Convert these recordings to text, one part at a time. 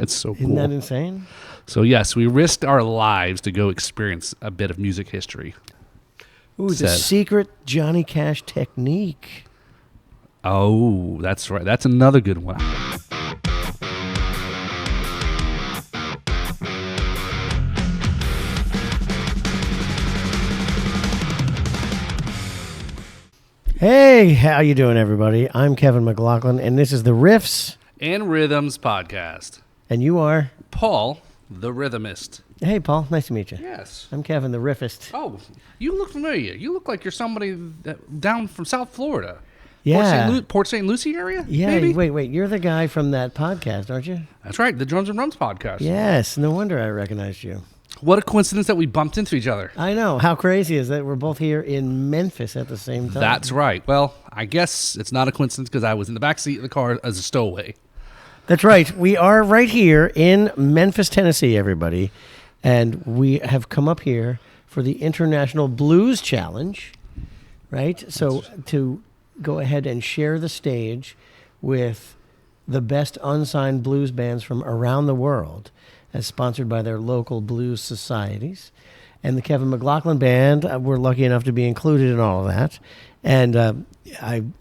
It's so cool. Isn't that insane? So, yes, we risked our lives to go experience a bit of music history. Ooh, the secret Johnny Cash technique. Oh, that's right. That's another good one. Hey, how you doing, everybody? I'm Kevin McLaughlin, and this is the Riffs and Rhythms podcast. And you are? Paul, the Rhythmist. Hey, Paul. Nice to meet you. Yes. I'm Kevin, the Riffist. Oh, you look familiar. You look like you're somebody down from South Florida. Yeah. Port St. Lucie area? Yeah, maybe? wait. You're the guy from that podcast, aren't you? That's right, the Drums and Rums podcast. Yes. No wonder I recognized you. What a coincidence that we bumped into each other. I know. How crazy is that? We're both here in Memphis at the same time. That's right. Well, I guess it's not a coincidence because I was in the backseat of the car as a stowaway. That's right. We are right here in Memphis, Tennessee, everybody. And we have come up here for the International Blues Challenge, right? So to go ahead and share the stage with the best unsigned blues bands from around the world, as sponsored by their local blues societies. And the Kevin McLaughlin Band, we're lucky enough to be included in all of that. And I'm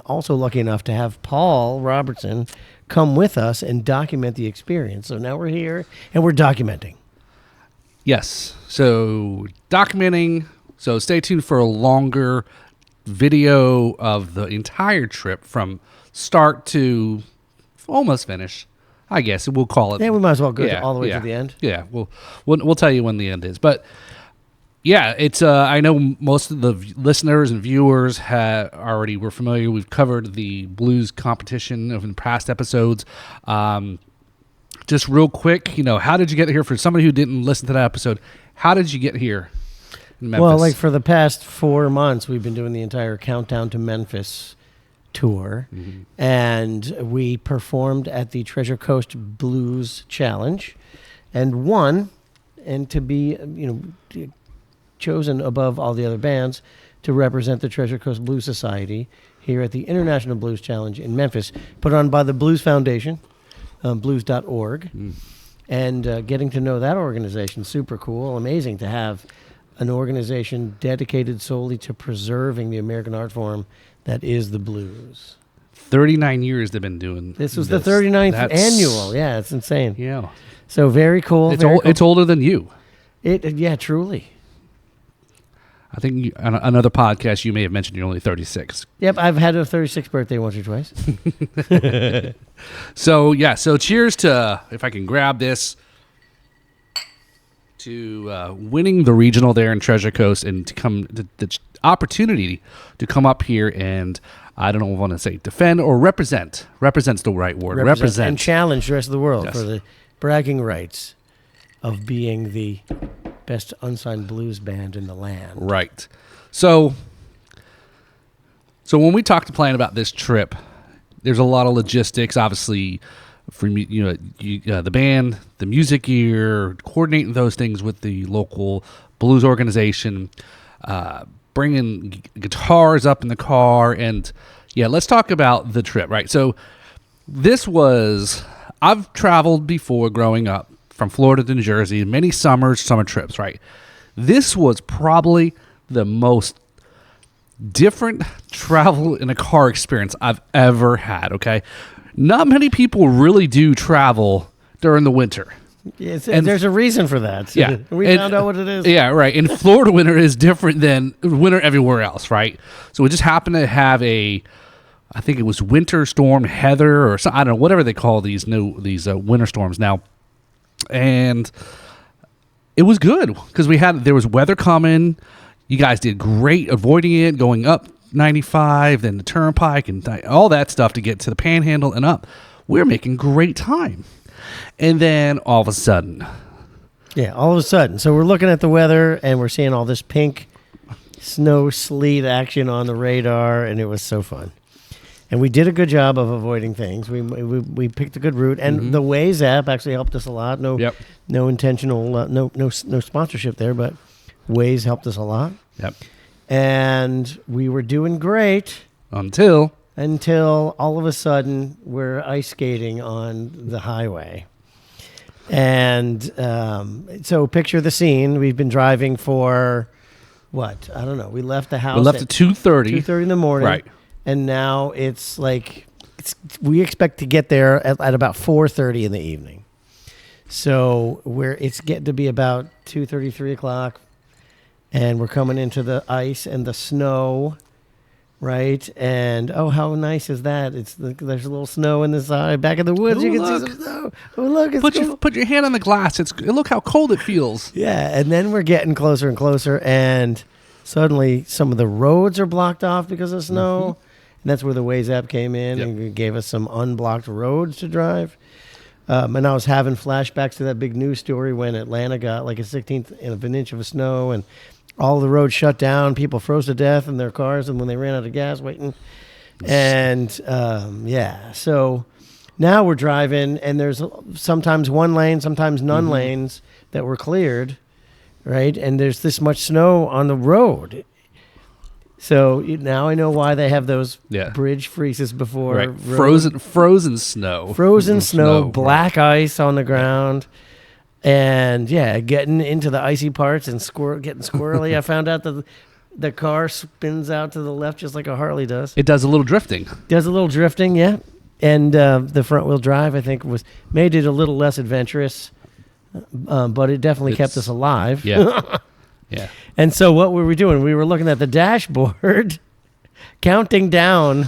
also lucky enough to have Paul Robertson come with us and document the experience. So now we're here and we're documenting. Yes. So documenting. So stay tuned for a longer video of the entire trip from start to almost finish. I guess we'll call it. Yeah, we might as well go all the way to the end. Yeah, we'll tell you when the end is. But yeah, it's. I know most of the listeners and viewers were familiar. We've covered the blues competition in past episodes. Just real quick, how did you get here? For somebody who didn't listen to that episode, how did you get here in Memphis? Well, like for the past 4 months, we've been doing the entire Countdown to Memphis tour, and we performed at the Treasure Coast Blues Challenge and won, and to be chosen above all the other bands to represent the Treasure Coast Blues Society here at the International Blues Challenge in Memphis, put on by the Blues Foundation, blues.org. And getting to know that organization, super cool, amazing to have an organization dedicated solely to preserving the American art form that is the blues. 39 years they've been doing this. Was the 39th annual. Yeah, it's insane. Yeah. So very cool. It's older than you. Yeah, truly. I think on another podcast you may have mentioned you're only 36. Yep, I've had a 36th birthday once or twice. So cheers to, if I can grab this, to winning the regional there in Treasure Coast and to the opportunity to come up here and, I don't know if I want to say defend or represent. Represent's the right word. Represent. And challenge the rest of the world for the bragging rights of being the best unsigned blues band in the land. Right. So when we talked to plan about this trip, there's a lot of logistics, obviously, for the band, the music gear, coordinating those things with the local blues organization, bringing guitars up in the car, and let's talk about the trip, right? So I've traveled before growing up from Florida to New Jersey, many summer trips, right? This was probably the most different travel in a car experience I've ever had, okay? Not many people really do travel during the winter. And there's a reason for that. Yeah. We found out what it is. Yeah, right. And Florida winter is different than winter everywhere else, right? So we just happened to have I think it was Winter Storm Heather or something, I don't know, whatever they call these winter storms now. And it was good because there was weather coming. You guys did great avoiding it, going up 95, then the turnpike and all that stuff to get to the Panhandle and up. We're making great time. And then all of a sudden. So we're looking at the weather and we're seeing all this pink snow sleet action on the radar, and it was so fun. And we did a good job of avoiding things. We picked a good route, and the Waze app actually helped us a lot. No intentional, no sponsorship there, but Waze helped us a lot. Yep. And we were doing great until all of a sudden we're ice skating on the highway. And so picture the scene. We've been driving for what? I don't know. We left the house. We left at 2:30. 2:30 in the morning. Right. And now it's like we expect to get there at about 4:30 in the evening. So it's getting to be about 2:30, 3 o'clock, and we're coming into the ice and the snow. Right, and oh, how nice is that? There's a little snow in the side, back in the woods. Ooh, you can look. see some snow. Oh, look! It's cool. Put your hand on the glass. Look how cold it feels. Yeah, and then we're getting closer and closer, and suddenly some of the roads are blocked off because of snow, and that's where the Waze app came in and gave us some unblocked roads to drive. And I was having flashbacks to that big news story when Atlanta got like a 16th of an inch of snow, and all the roads shut down. People froze to death in their cars, and when they ran out of gas, waiting. And so now we're driving, and there's sometimes one lane, sometimes none lanes that were cleared, right? And there's this much snow on the road. So now I know why they have those bridge freezes before. Right. Frozen snow. Frozen snow, black ice on the ground. And getting into the icy parts and getting squirrely. I found out that the car spins out to the left just like a Harley does. It does a little drifting. Yeah. And the front wheel drive, I think, made it a little less adventurous, but it definitely kept us alive. Yeah. Yeah. And so what were we doing? We were looking at the dashboard, counting down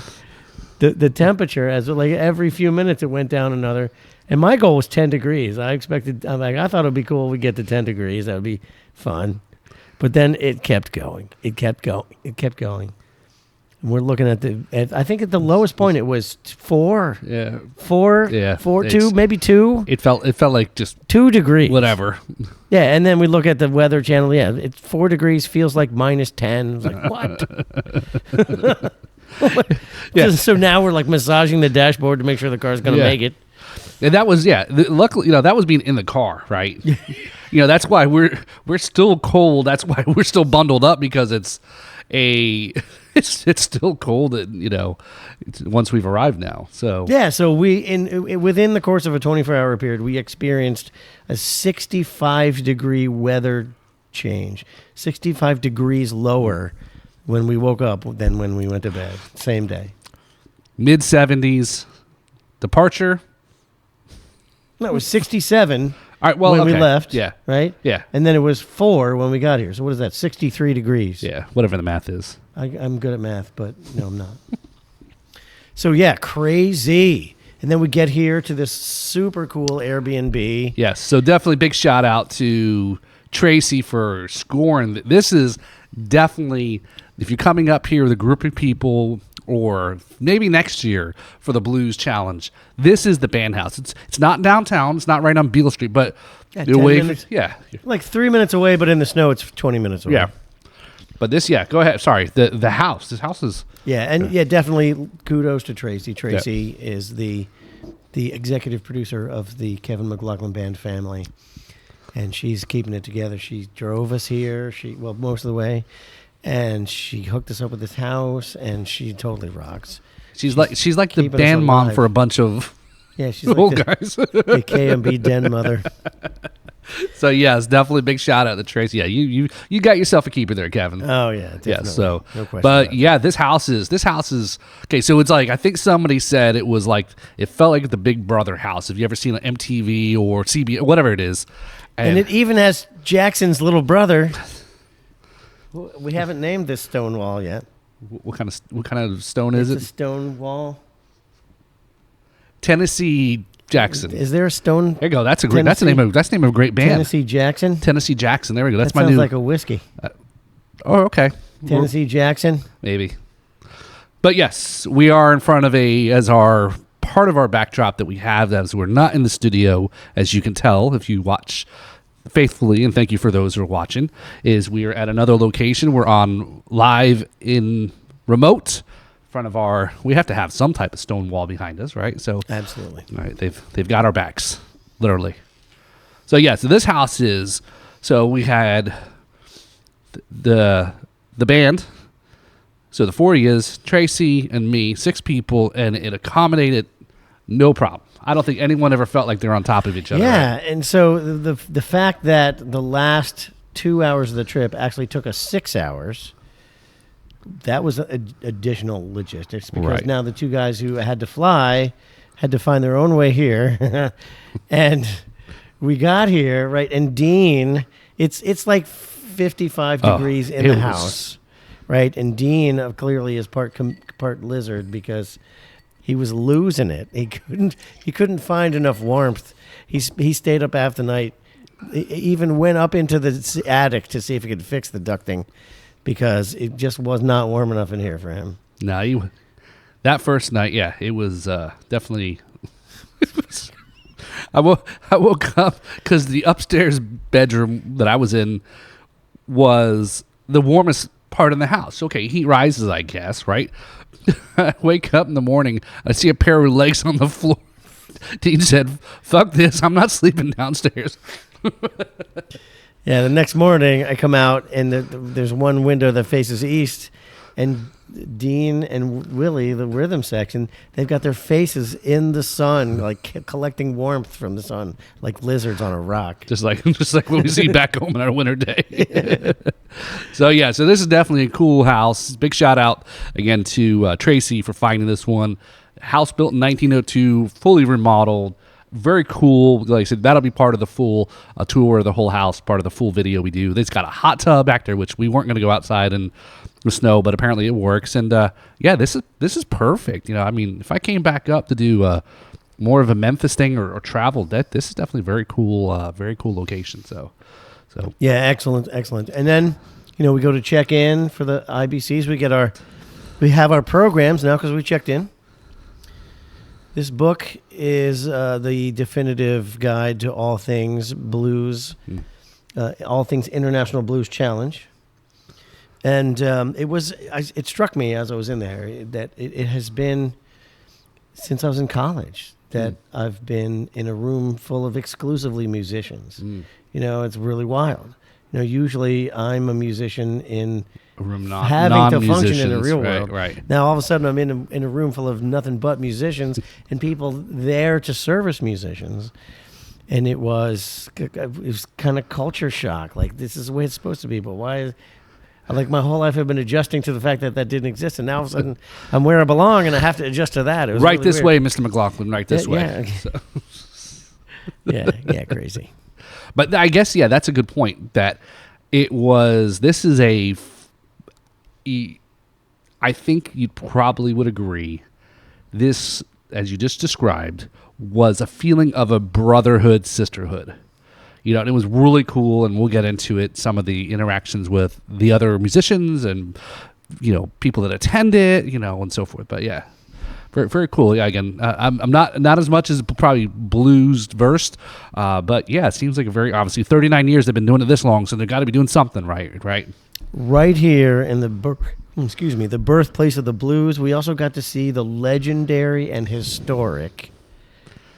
the temperature as like every few minutes it went down another. And my goal was 10 degrees. I thought it would be cool if we get to 10 degrees. That would be fun. But then it kept going. It kept going. And we're looking at I think at the lowest point it was 4. Yeah. 4. Yeah. 4, 2, maybe 2. It felt like just 2 degrees. whatever. Yeah, and then we look at the weather channel. Yeah, it's 4 degrees feels like minus 10. It's like, what? Yeah. So now we're like massaging the dashboard to make sure the car's going to make it. And that was luckily that was being in the car, right? That's why we're still cold. That's why we're still bundled up, because it's still cold, and once we've arrived now. So so we within the course of a 24-hour period, we experienced a 65-degree weather change, 65 degrees lower when we woke up than when we went to bed. Same day. Mid-70s departure. No, it was 67 All right, well, when we left. Yeah. Right? Yeah. And then it was 4 when we got here. So what is that? 63 degrees. Yeah, whatever the math is. I'm good at math, but no, I'm not. So, crazy. And then we get here to this super cool Airbnb. Yes, so definitely big shout out to Tracy for scoring. This is definitely, if you're coming up here with a group of people, or maybe next year for the Blues Challenge, this is the band house. It's not downtown. It's not right on Beale Street, but 10 minutes. Like 3 minutes away, but in the snow, it's 20 minutes away. Yeah. But this, go ahead. Sorry, the house. This house is... Yeah, and definitely kudos to Tracy. Tracy is the executive producer of the Kevin McLaughlin Band family, and she's keeping it together. She drove us here, most of the way, and she hooked us up with this house, and she totally rocks. She's like the band mom for a bunch of she's old like guys. The KMB den mother. So it's definitely a big shout out to Tracy. Yeah, you got yourself a keeper there, Kevin. Oh yeah, definitely. Yeah. So, no question. But this house is okay. So it's like, I think somebody said it was like, it felt like the Big Brother house. Have you ever seen an MTV or CB, whatever it is? And it even has Jackson's little brother. We haven't named this stone wall yet. What kind of stone is it? It's a stone wall. Tennessee Jackson. Is there a stone? There you go. That's the name of a great band. Tennessee Jackson. Tennessee Jackson. There we go. That's that my sounds new. Like a whiskey. Okay. Tennessee Jackson. Maybe. But yes, we are in front of our part of our backdrop that we have. As we're not in the studio, as you can tell if you watch faithfully, and thank you for those who are watching, is we are at another location. We're on live in remote in front of we have to have some type of stone wall behind us, right? So absolutely. All right, they've got our backs, literally. So so this house is, so we had the band, so the 40 is Tracy and me, 6 people, and it accommodated no problem. I don't think anyone ever felt like they're on top of each other. Yeah, right? and so the fact that the last 2 hours of the trip actually took us 6 hours, that was additional logistics, because Right. now the two guys who had to fly had to find their own way here. And we got here, right, and Dean, it's like 55 degrees in the house, right? And Dean clearly is part lizard, because he was losing it. He couldn't find enough warmth. He stayed up half the night. He even went up into the attic to see if he could fix the ducting, because it just was not warm enough in here for him. No, that first night, yeah, it was definitely. I woke up because the upstairs bedroom that I was in was the warmest part in the house. Okay, heat rises, I guess, right? I wake up in the morning, I see a pair of legs on the floor. Dean said, "Fuck this, I'm not sleeping downstairs." Yeah, the next morning I come out, and there's one window that faces east, and Dean and Willie, the rhythm section, they've got their faces in the sun, like collecting warmth from the sun, like lizards on a rock. Just like what we see back home on our winter day. So this is definitely a cool house. Big shout out again to Tracy for finding this one. House built in 1902, fully remodeled. Very cool. Like I said, that'll be part of the full tour of the whole house, part of the full video we do. It's got a hot tub back there, which we weren't going to go outside in the snow, but apparently it works. And this is perfect. I mean, if I came back up to do more of a Memphis thing or travel, this is definitely very cool location. So Yeah, excellent. And then we go to check in for the IBCs. We have our programs now because we checked in. This book is the definitive guide to all things blues, all things International Blues Challenge. And it struck me as I was in there that it has been since I was in college that I've been in a room full of exclusively musicians. It's really wild. Usually I'm a musician in a room having to function in the real world. Right. Now all of a sudden I'm in a room full of nothing but musicians and people there to service musicians, and it was kind of culture shock. Like, this is the way it's supposed to be, but why? Like, my whole life I've been adjusting to the fact that didn't exist, and now all of a sudden I'm where I belong and I have to adjust to that. It was right really this weird. way, Mr. McLaughlin. Right this way. Yeah. Yeah, crazy. But I guess that's a good point. That it was. This is I think you probably would agree. This, as you just described, was a feeling of a brotherhood, sisterhood. And it was really cool, and we'll get into it. Some of the interactions with the other musicians and people that attend it, and so forth. But yeah, very very cool. Yeah, again, I'm not as much as probably blues versed, but yeah, it seems like a very obviously 39 years they've been doing it this long, so they've got to be doing something right. Right here in the birthplace of the blues, we also got to see the legendary and historic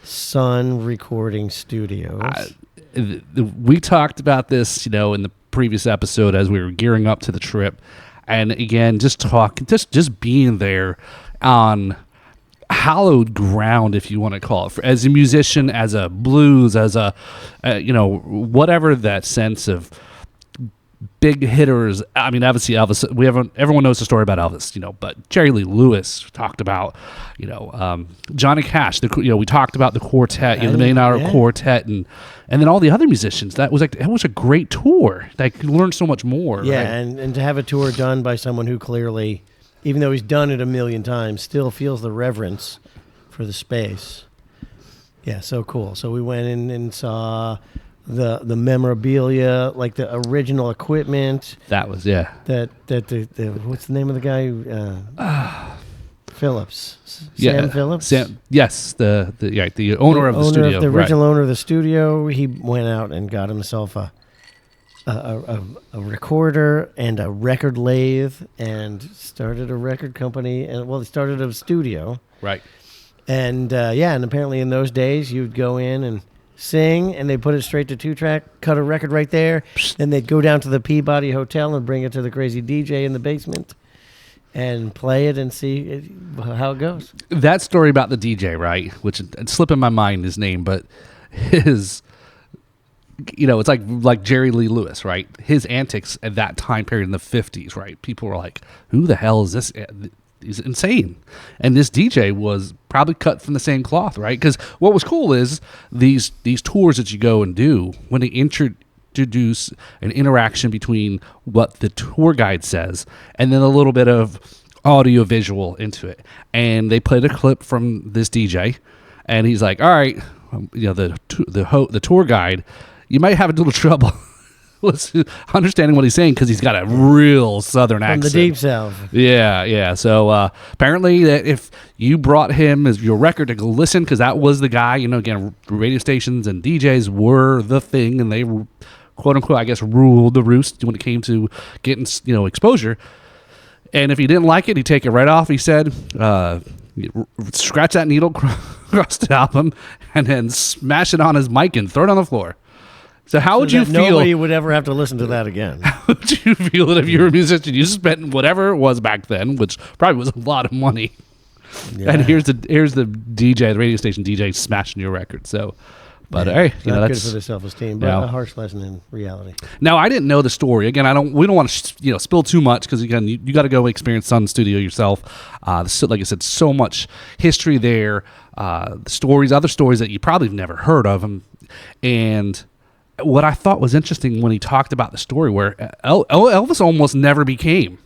Sun Recording Studios. We talked about this, in the previous episode as we were gearing up to the trip, and again, just being there on hallowed ground, if you want to call it, as a musician, as a blues, as a whatever that sense of big hitters. I mean, obviously Elvis. Everyone knows the story about Elvis, but Jerry Lee Lewis talked about, Johnny Cash. We talked about the quartet, the $1 Million Quartet, and then all the other musicians. That was a great tour. I could learn so much more. Yeah, right? and to have a tour done by someone who clearly, even though he's done it a million times, still feels the reverence for the space. Yeah, so cool. So we went in and saw the memorabilia, like the original equipment. That was That the what's the name of the guy? Phillips. Sam Phillips. Yes, the owner of the studio. The original owner of the studio. He went out and got himself a recorder and a record lathe and started a record company. And he started a studio. Right. And and apparently in those days you'd go in and sing, and they put it straight to 2-track, cut a record right there, and they'd go down to the Peabody Hotel and bring it to the crazy DJ in the basement. and play it and see how it goes. That story about the DJ, right? Which it's slipping my mind his name, but his, it's like Jerry Lee Lewis, right? His antics at that time period in the 50s, right? People were like, "Who the hell is this?" He's insane. And this DJ was probably cut from the same cloth, right? Because what was cool is these tours that you go and do, when they introduce an interaction between what the tour guide says and then a little bit of audio visual into it. And they played a clip from this DJ, and he's like, "All right, the tour guide, you might have a little trouble understanding what he's saying because he's got a real Southern accent. From the deep south. Yeah. So apparently, that if you brought him as your record to go listen, because that was the guy, again, radio stations and DJs were the thing, and they, quote unquote, I guess, ruled the roost when it came to getting, exposure. And if he didn't like it, he'd take it right off. He said, scratch that needle across the album, and then smash it on his mic and throw it on the floor. So how would you feel? Nobody would ever have to listen to that again. How would you feel that if you were a musician, you spent whatever it was back then, which probably was a lot of money, and here's the DJ, the radio station DJ, smashing your record. So, but hey, not that's good for the self-esteem, but a harsh lesson in reality. Now, I didn't know the story. Again, we don't want to spill too much because again, you got to go experience Sun Studio yourself. Like I said, so much history there. Other stories that you probably have never heard of, and what I thought was interesting when he talked about the story where Elvis almost never became.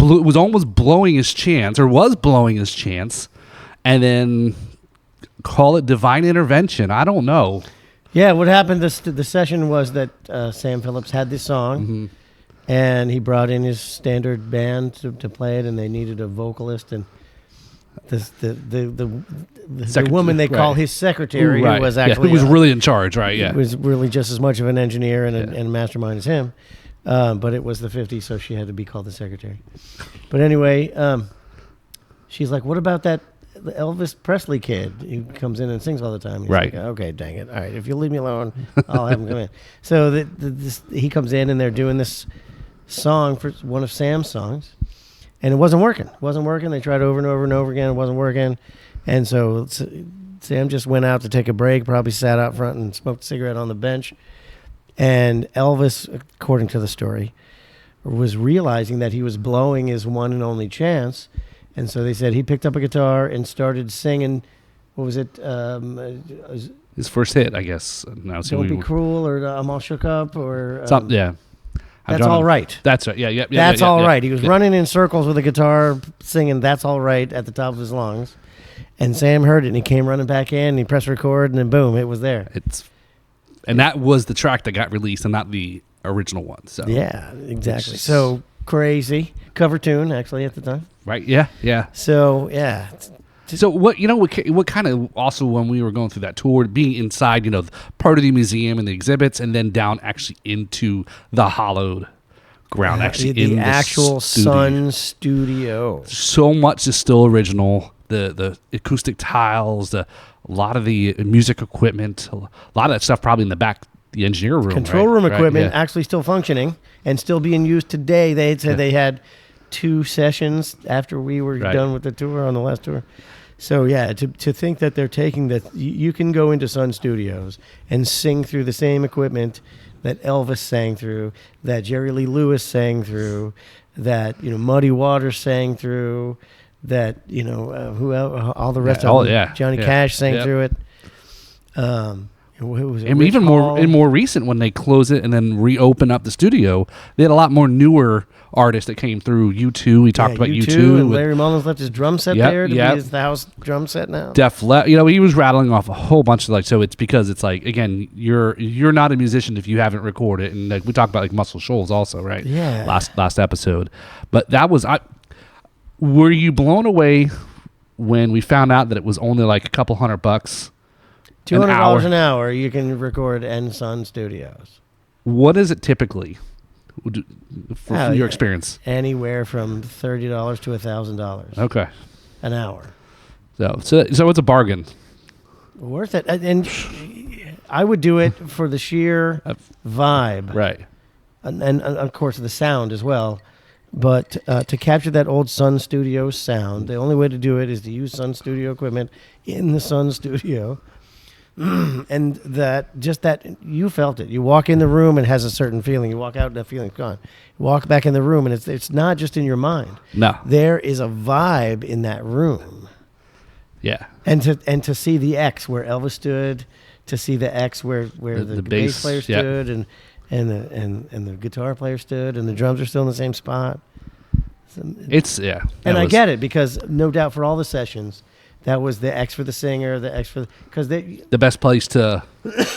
Was almost blowing his chance, and then call it divine intervention. I don't know. Yeah, what happened, the session was that Sam Phillips had this song, and he brought in his standard band to play it, and they needed a vocalist, and the woman they call his secretary, who was actually who was really in charge, right? Yeah, was really just as much of an engineer and a mastermind as him, but it was the 50s, so she had to be called the secretary. But anyway, she's like, "What about that Elvis Presley kid who comes in and sings all the time?" He's right. Like, okay, dang it. All right, if you leave me alone, I'll have him come in. So he comes in, and they're doing this song for one of Sam's songs. And it wasn't working. They tried over and over and over again. It wasn't working. And so Sam just went out to take a break, probably sat out front and smoked a cigarette on the bench. And Elvis, according to the story, was realizing that he was blowing his one and only chance. And so they said he picked up a guitar and started singing, what was it? His first hit, I guess. Don't Be Cruel, or I'm All Shook Up, or... yeah. That's all right. That's right. Yeah. That's all right. He was running in circles with a guitar, singing "That's All Right" at the top of his lungs, and Sam heard it, and he came running back in, and he pressed record, and then boom, it was there. And that was the track that got released, and not the original one. So yeah, exactly. So crazy cover tune, actually, at the time. Right. Yeah. So yeah. So what kind of also, when we were going through that tour, being inside, part of the museum and the exhibits, and then down actually into the hollowed ground, actually the actual Sun Studio. So much is still original. The acoustic tiles, a lot of the music equipment, a lot of that stuff probably in the back, the engineer room, control room equipment, actually still functioning and still being used today. They had said they had 2 sessions after we were done with the tour, on the last tour. So yeah, to think that they're taking that, you can go into Sun Studios and sing through the same equipment that Elvis sang through, that Jerry Lee Lewis sang through, that Muddy Waters sang through, that who else, all the rest of them, Johnny Cash sang through it. And even more recent, when they close it and then reopen up the studio, they had a lot more newer artists that came through. U2, we talked about U2. And Larry Mullins left his drum set there to be his house drum set now. Def Leppard, he was rattling off a whole bunch of so it's because it's like, again, you're not a musician if you haven't recorded, and we talked about Muscle Shoals also, right? Yeah. Last episode, but that was were you blown away when we found out that it was only like a couple $100? $200 an hour you can record in Sun Studios. What is it typically, from your experience? Anywhere from $30 to $1,000. Okay. An hour. So it's a bargain. Worth it. And I would do it for the sheer vibe. Right. And of course the sound as well. But to capture that old Sun Studio sound, the only way to do it is to use Sun Studio equipment in the Sun Studio. And that you felt it. You walk in the room and it has a certain feeling. You walk out and that feeling's gone. You walk back in the room and it's not just in your mind. No. There is a vibe in that room. Yeah. And to see the X where Elvis stood, to see the X where the bass player stood, and the guitar player stood, and the drums are still in the same spot. It's yeah. And I get it, because no doubt for all the sessions, that was the X for the singer, the X for because the best place to.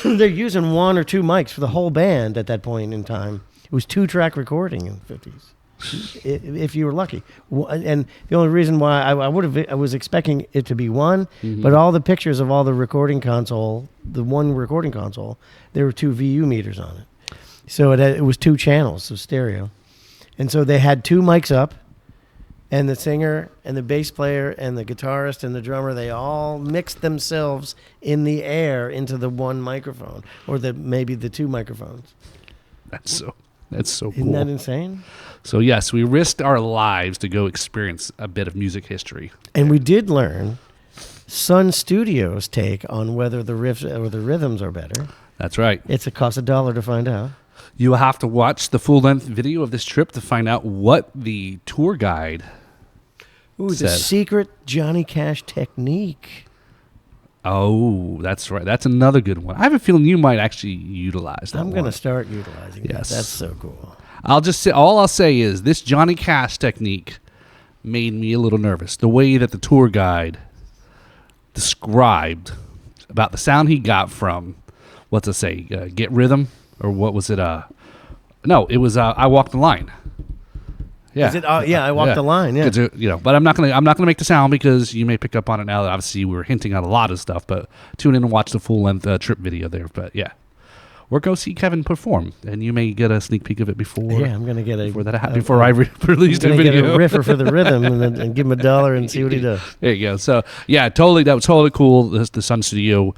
They're using one or two mics for the whole band at that point in time. It was 2-track recording in the 50s, if you were lucky. And the only reason why I was expecting it to be one, but all the pictures of all the recording console, the one recording console, there were 2 VU meters on it, so it was 2 channels, so stereo, and so they had 2 mics up. And the singer and the bass player and the guitarist and the drummer, they all mixed themselves in the air into the one microphone, or maybe the 2 microphones. That's so cool. Isn't that insane? So yes, we risked our lives to go experience a bit of music history. And we did learn Sun Studios' take on whether the riffs or the rhythms are better. That's right. It costs $1 to find out. You will have to watch the full-length video of this trip to find out what the tour guide the said. secret Johnny Cash technique. Oh, that's right. That's another good one. I have a feeling you might actually utilize that. I'm going to start utilizing it. Yes. That's so cool. All I'll say is this Johnny Cash technique made me a little nervous. The way that the tour guide described about the sound he got from, what's it say, Get Rhythm? Or what was it? No, it was I Walked the Line. Yeah. Is it? I Walked the Line. Yeah. But I'm not gonna make the sound because you may pick up on it now. That obviously we were hinting at a lot of stuff. But tune in and watch the full length trip video there. But yeah, or go see Kevin perform, and you may get a sneak peek of it before. Yeah, I'm gonna get before I release the video. Get a riffer for the rhythm and give him $1 and see what he does. There you go. So yeah, totally. That was totally cool. The Sun Studio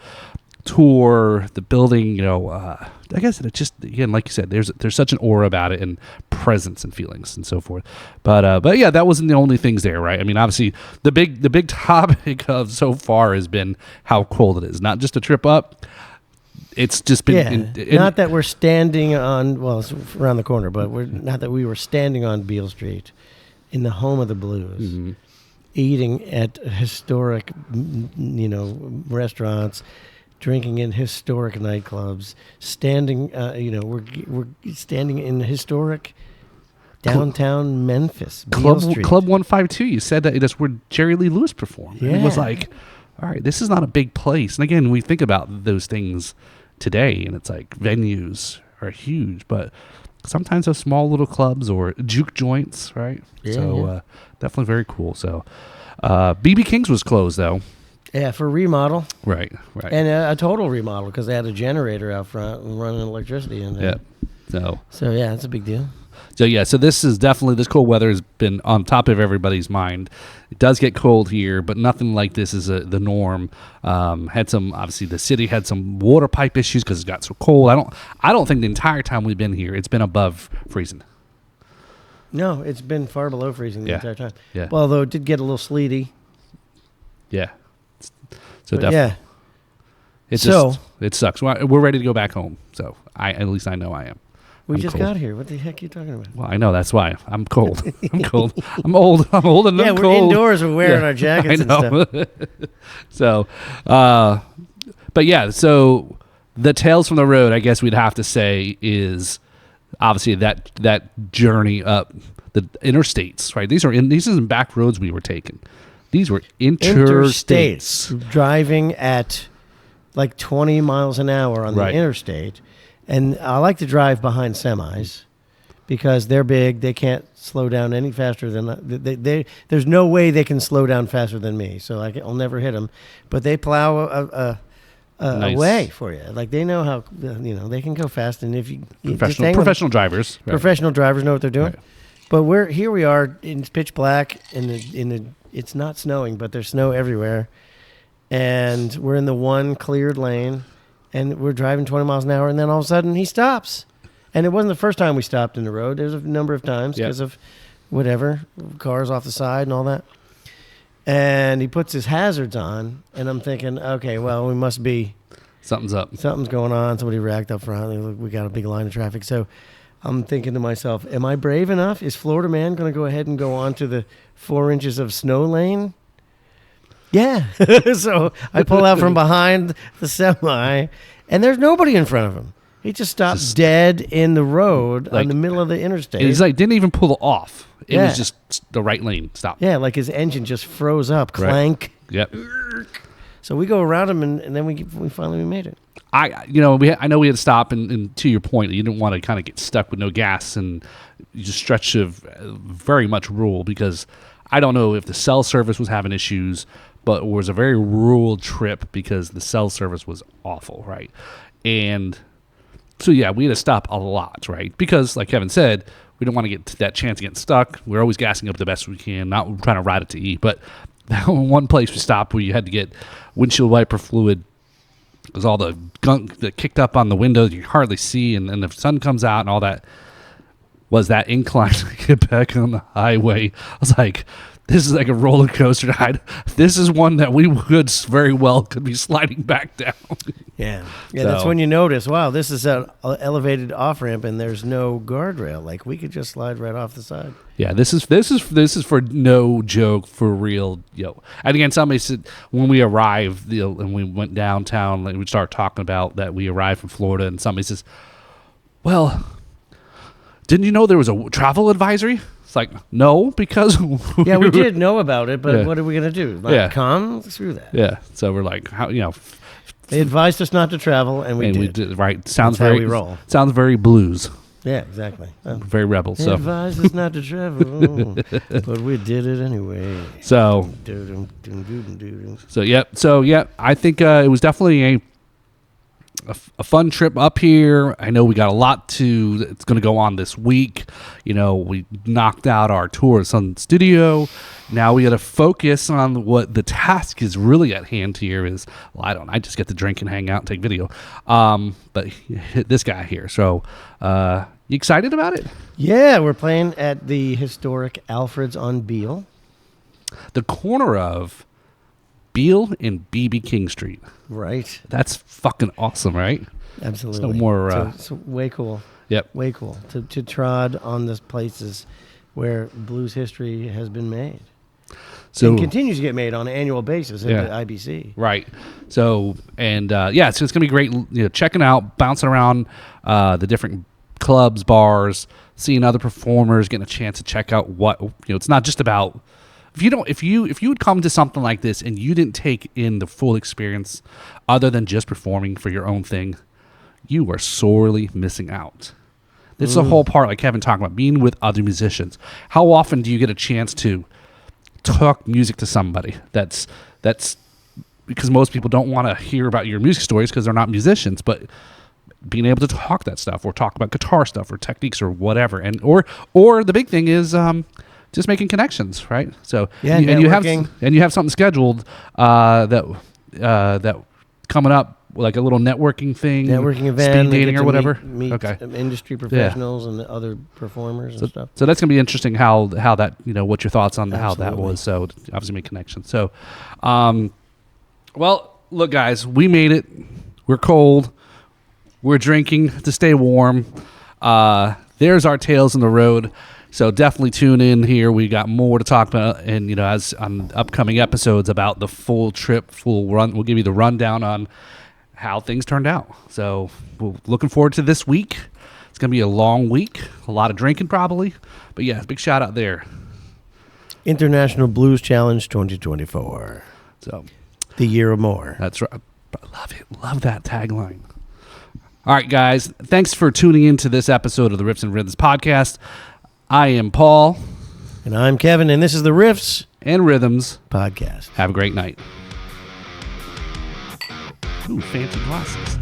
tour, the building, I guess it just, again, like you said, there's such an aura about it and presence and feelings and so forth. But yeah, that wasn't the only things there, right? I mean, obviously the big topic of so far has been how cold it is. Not just a trip up. It's just been not that we're standing on, well, it's around the corner, but not that we were standing on Beale Street in the home of the blues, eating at historic, restaurants, drinking in historic nightclubs, standing, we're standing in historic downtown Memphis, Beale Street. Club 152. You said that that's where Jerry Lee Lewis performed. Yeah. It was like, all right, this is not a big place. And again, we think about those things today, and it's like venues are huge, but sometimes those small little clubs or juke joints, right? Yeah, so definitely very cool. So BB King's was closed though. Yeah, for remodel. Right. And a total remodel because they had a generator out front and running electricity in there. Yeah. So yeah, that's a big deal. So this is definitely, this cold weather has been on top of everybody's mind. It does get cold here, but nothing like this is the norm. Obviously the city had some water pipe issues because it got so cold. I don't think the entire time we've been here, it's been above freezing. No, it's been far below freezing the entire time. Yeah. Well, although it did get a little sleety. Yeah. So but definitely. It sucks. We're ready to go back home. So at least I know I am. We I'm just cold. got here. What the heck are you talking about? Well, I know. That's why. I'm cold. I'm cold. I'm old. I'm old and I'm cold. Yeah, we're indoors. We're wearing our jackets and stuff. So, but yeah, so the Tales from the Road, I guess we'd have to say, is obviously that journey up the interstates, right? These isn't back roads we were taking. These were interstates. Driving at like 20 miles an hour on the interstate. And I like to drive behind semis because they're big. They can't slow down any faster than there's no way they can slow down faster than me. So I'll never hit them. But they plow a way for you. Like they know how they can go fast. And if you professional drivers, right. Professional drivers know what they're doing. Right. But here we are. It's pitch black, and it's not snowing, but there's snow everywhere. And we're in the one cleared lane. And we're driving 20 miles an hour, and then all of a sudden he stops. And it wasn't the first time we stopped in the road. There's a number of times because of whatever, cars off the side and all that. And he puts his hazards on, and I'm thinking, okay, well, we must be... Something's up. Something's going on. Somebody racked up front. We got a big line of traffic. So I'm thinking to myself, am I brave enough? Is Florida Man going to go ahead and go onto the 4 inches of snow lane? Yeah. So I pull out from behind the semi, and there's nobody in front of him. He just stopped dead in the road in the middle of the interstate. He's like, didn't even pull off. It Yeah. was just the right lane. Stop. Yeah, like his engine just froze up. Clank. Right. Yep. So we go around him, and then we finally made it. I know we had to stop, and to your point, you didn't want to kind of get stuck with no gas, and you just stretch a very much rural, because I don't know if the cell service was having issues, but it was a very rural trip because the cell service was awful, right? And so, yeah, we had to stop a lot, right? Because, like Kevin said, we don't want to get to that chance of getting stuck. We're always gassing up the best we can, not trying to ride it to eat. But that one place we stopped where you had to get windshield wiper fluid, because all the gunk that kicked up on the windows you hardly see, and the sun comes out and all that, was that incline to get back on the highway. I was like, this is like a roller coaster ride. This is one that we could be sliding back down. Yeah. That's when you notice, wow, this is an elevated off ramp and there's no guardrail. Like we could just slide right off the side. Yeah, this is for no joke, for real. And again, somebody said when we arrived, and we went downtown, like we started talking about that we arrived from Florida, and somebody says, "Well, didn't you know there was a travel advisory?" It's like, no, because yeah, we did know about it, but what are we gonna do? Come through that. Yeah, so we're like, they advised us not to travel, and we did. Right, sounds That's very how we roll. Sounds very blues. Yeah, exactly. Very rebel. They So advised us not to travel, but we did it anyway. So I think it was definitely a fun trip up here. I know we got a lot it's going to go on this week. We knocked out our tour of Sun Studio. Now we got to focus on what the task is really at hand here is. Well, I just get to drink and hang out and take video. But hit this guy here. So, you excited about it? Yeah, we're playing at the historic Alfred's on Beale. The corner of Beale and B.B. King Street. Right. That's fucking awesome, right? Absolutely. No more. It's way cool. Yep. Way cool to trod on the places where blues history has been made. So and continues to get made on an annual basis at the IBC. Right. So and so it's gonna be great. Checking out, bouncing around the different clubs, bars, seeing other performers, getting a chance to check out what it's not just about. If you would come to something like this and you didn't take in the full experience, other than just performing for your own thing, you are sorely missing out. This is the whole part, like Kevin talking about, being with other musicians. How often do you get a chance to talk music to somebody? That's because most people don't want to hear about your music stories because they're not musicians, but being able to talk that stuff or talk about guitar stuff or techniques or whatever, and or the big thing is just making connections, right? So and you have something scheduled that coming up, like a little networking thing, event, speed dating or whatever. Meet industry professionals and other performers and stuff. So that's gonna be interesting. How that what's your thoughts on how that was? So obviously make connections. So, well, look, guys, we made it. We're cold. We're drinking to stay warm. There's our tales in the road. So definitely tune in here. We got more to talk about, and as on upcoming episodes about the full trip, full run. We'll give you the rundown on how things turned out. So we're looking forward to this week. It's going to be a long week, a lot of drinking probably, but yeah, big shout out there. International Blues Challenge 2024. So the year or more. That's right. I love it. Love that tagline. All right, guys. Thanks for tuning in to this episode of the Riffs and Rhythms podcast. I am Paul. And I'm Kevin, and this is the Riffs and Rhythms podcast. Have a great night. Ooh, fancy glasses.